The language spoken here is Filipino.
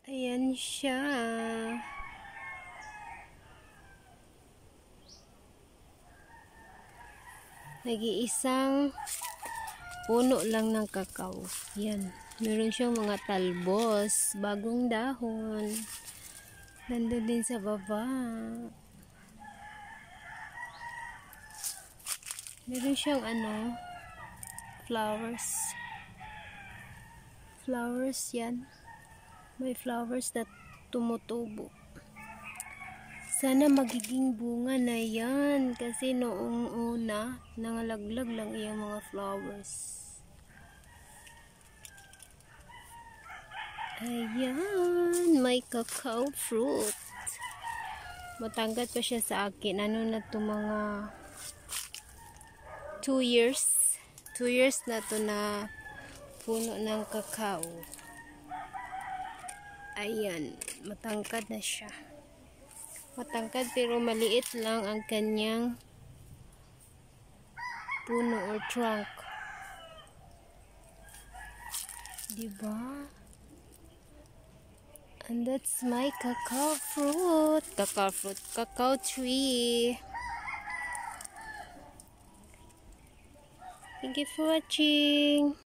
Ayan siya. Nag-iisang puno lang ng kakao. Yan. Meron siyang mga talbos, bagong dahon. Nandun din sa baba. Meron siyang flowers. Flowers yan. May flowers na tumutubo. Sana magiging bunga na yan. Kasi noong una, nangalaglag lang iyang mga flowers. Ayan. May cacao fruit. Matangkat pa siya sa akin. Ano na to mga 2 years. 2 years na to na puno ng cacao. Ayan. Matangkad na siya. Matangkad pero maliit lang ang kanyang puno or trunk. Diba? And that's my cacao fruit. Cacao tree. Thank you for watching.